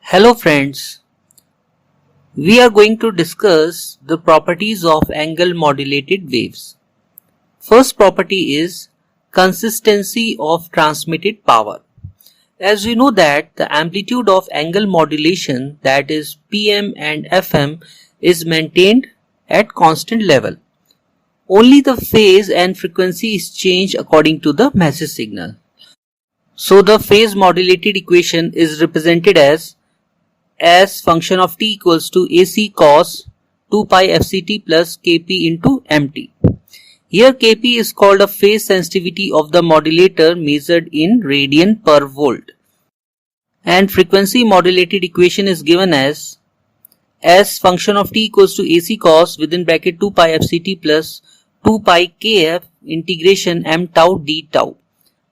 Hello friends, we are going to discuss the properties of angle modulated waves. First property is consistency of transmitted power. As we know that the amplitude of angle modulation, that is PM and FM, is maintained at constant level. Only the phase and frequency is changed according to the message signal. So the phase modulated equation is represented as function of t equals to AC cos 2 pi FCT plus Kp into Mt. Here Kp is called a phase sensitivity of the modulator measured in radian per volt. And frequency modulated equation is given as function of t equals to AC cos within bracket 2 pi FCT plus 2 pi Kf integration m tau d tau.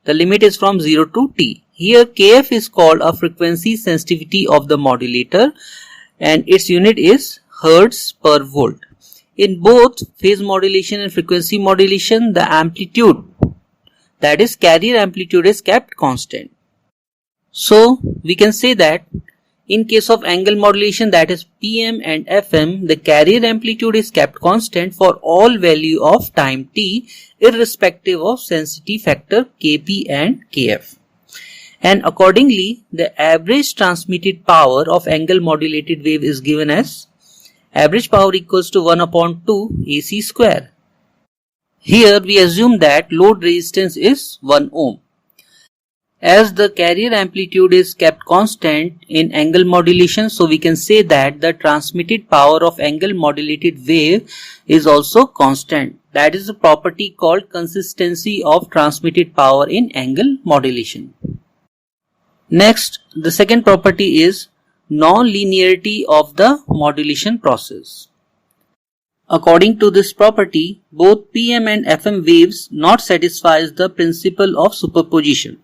The limit is from 0 to t. Here Kf is called a frequency sensitivity of the modulator and its unit is Hertz per volt. In both phase modulation and frequency modulation, the amplitude, that is carrier amplitude, is kept constant. So we can say that in case of angle modulation, that is PM and FM, the carrier amplitude is kept constant for all value of time t irrespective of sensitivity factor Kp and Kf. And accordingly, the average transmitted power of angle modulated wave is given as average power equals to 1 upon 2 AC square. Here we assume that load resistance is 1 ohm. As the carrier amplitude is kept constant in angle modulation, so we can say that the transmitted power of angle modulated wave is also constant. That is a property called consistency of transmitted power in angle modulation. Next, the second property is non-linearity of the modulation process. According to this property, both PM and FM waves not satisfies the principle of superposition.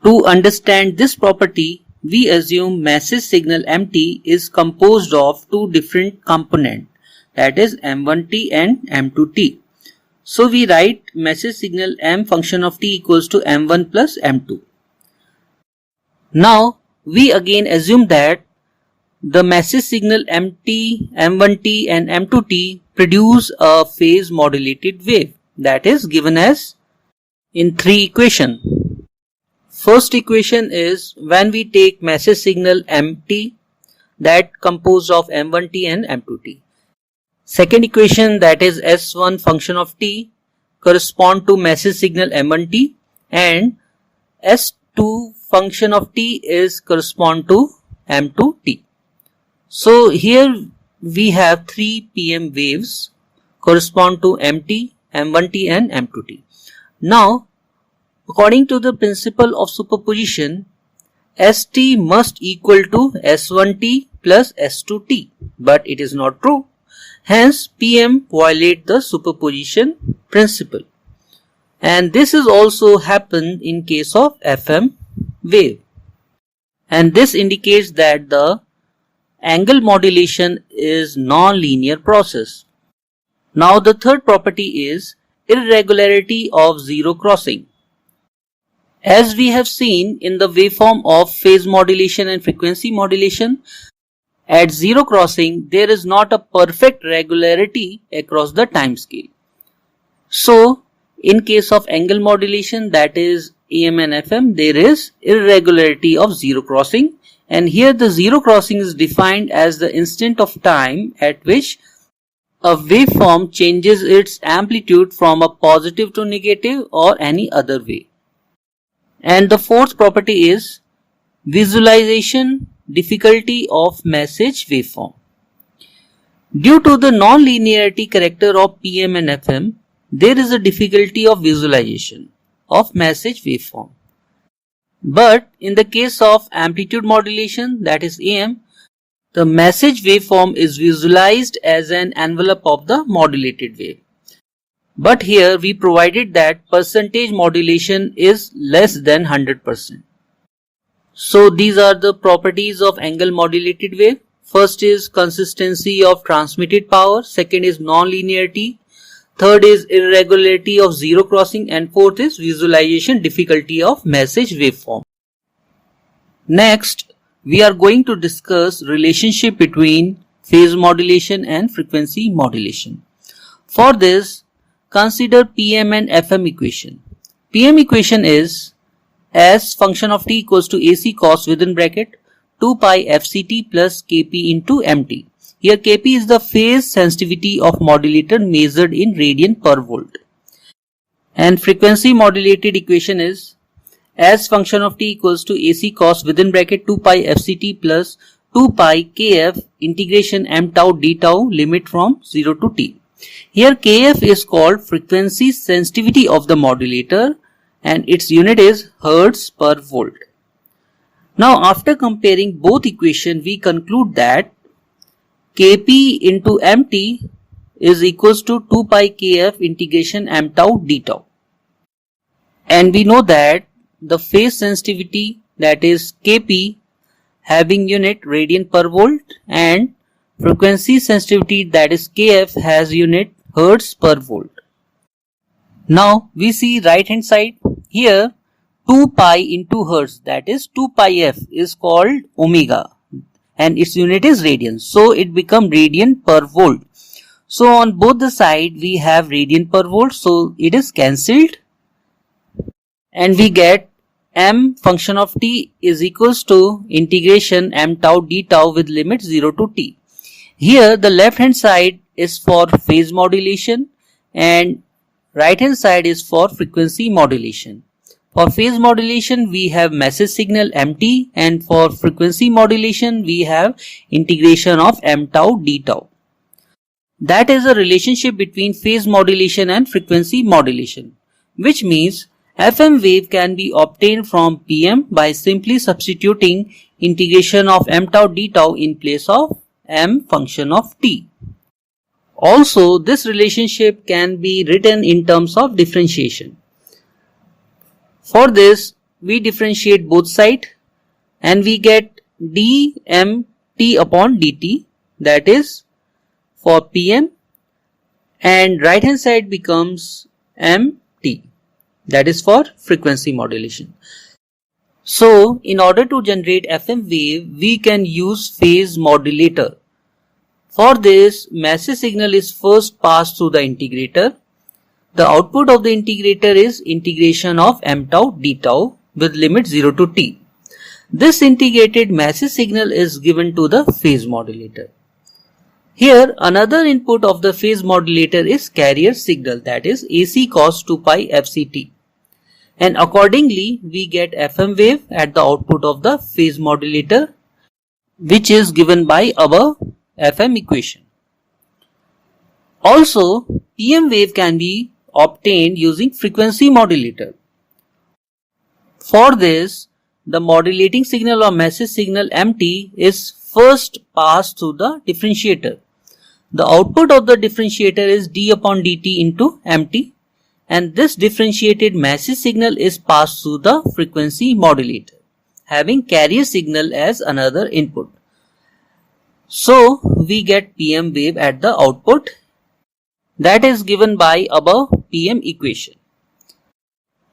To understand this property, we assume message signal Mt is composed of two different components, that is M1t and M2t. So we write message signal M function of t equals to M1 plus M2. Now we again assume that the message signal MT, M1t and M2t produce a phase modulated wave, that is given as in three equations. First equation is when we take message signal Mt, that composed of M1t and M2t. Second equation, that is S1 function of t, correspond to message signal M1t, and S2 function of t is correspond to M2t. So here we have three PM waves correspond to Mt, M1t and M2t. Now according to the principle of superposition, St must equal to S1t plus S2t, but it is not true. Hence PM violate the superposition principle. And this is also happened in case of FM wave. And this indicates that the angle modulation is non-linear process. Now the third property is irregularity of zero crossing. As we have seen in the waveform of phase modulation and frequency modulation, at zero crossing there is not a perfect regularity across the time scale. So in case of angle modulation, that is AM and FM, there is irregularity of zero crossing, and here the zero crossing is defined as the instant of time at which a waveform changes its amplitude from a positive to negative or any other way. And the fourth property is visualization difficulty of message waveform. Due to the non-linearity character of PM and FM, there is a difficulty of visualization of message waveform. But in the case of amplitude modulation, that is AM, the message waveform is visualized as an envelope of the modulated wave. But here we provided that percentage modulation is less than 100%. So these are the properties of angle modulated wave. First is consistency of transmitted power, second is non-linearity, third is irregularity of zero crossing, and fourth is visualization difficulty of message waveform. Next, we are going to discuss relationship between phase modulation and frequency modulation. For this, consider PM and FM equation. PM equation is as function of t equals to AC cos within bracket 2 pi FCT plus Kp into MT. Here Kp is the phase sensitivity of modulator measured in radian per volt. And frequency modulated equation is as function of t equals to AC cos within bracket 2 pi FCT plus 2 pi Kf integration m tau d tau limit from 0 to t. Here Kf is called frequency sensitivity of the modulator and its unit is Hertz per volt. Now after comparing both equations, we conclude that Kp into Mt is equals to 2 pi Kf integration m tau d tau. And we know that the phase sensitivity, that is Kp, having unit radian per volt, and frequency sensitivity, that is Kf, has unit Hertz per volt. Now we see right hand side. Here 2 pi into Hertz, that is 2 pi f, is called omega and its unit is radian. So it becomes radian per volt. So on both the side we have radian per volt. So it is cancelled and we get m function of t is equals to integration m tau d tau with limit 0 to t. Here the left hand side is for phase modulation and right hand side is for frequency modulation. For phase modulation we have message signal mt and for frequency modulation we have integration of m tau d tau. That is a relationship between phase modulation and frequency modulation, which means FM wave can be obtained from PM by simply substituting integration of m tau d tau in place of m function of t. Also, this relationship can be written in terms of differentiation. For this, we differentiate both sides and we get dmt upon dt, that is for PM, and right hand side becomes mt, that is for frequency modulation. So in order to generate FM wave, we can use phase modulator. For this, message signal is first passed through the integrator. The output of the integrator is integration of m tau d tau with limit 0 to t. This integrated message signal is given to the phase modulator. Here another input of the phase modulator is carrier signal, that is AC cos 2 pi FCT. And accordingly we get FM wave at the output of the phase modulator, which is given by our FM equation. Also, PM wave can be obtained using frequency modulator. For this, the modulating signal or message signal MT is first passed through the differentiator. The output of the differentiator is d upon dt into MT, and this differentiated message signal is passed through the frequency modulator, having carrier signal as another input. So we get PM wave at the output, that is given by above PM equation.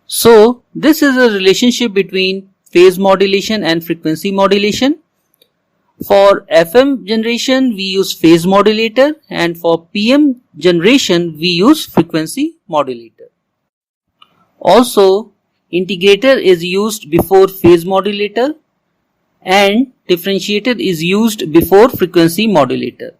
So this is a relationship between phase modulation and frequency modulation. For FM generation we use phase modulator and for PM generation we use frequency modulator. Also, integrator is used before phase modulator and differentiator is used before frequency modulator.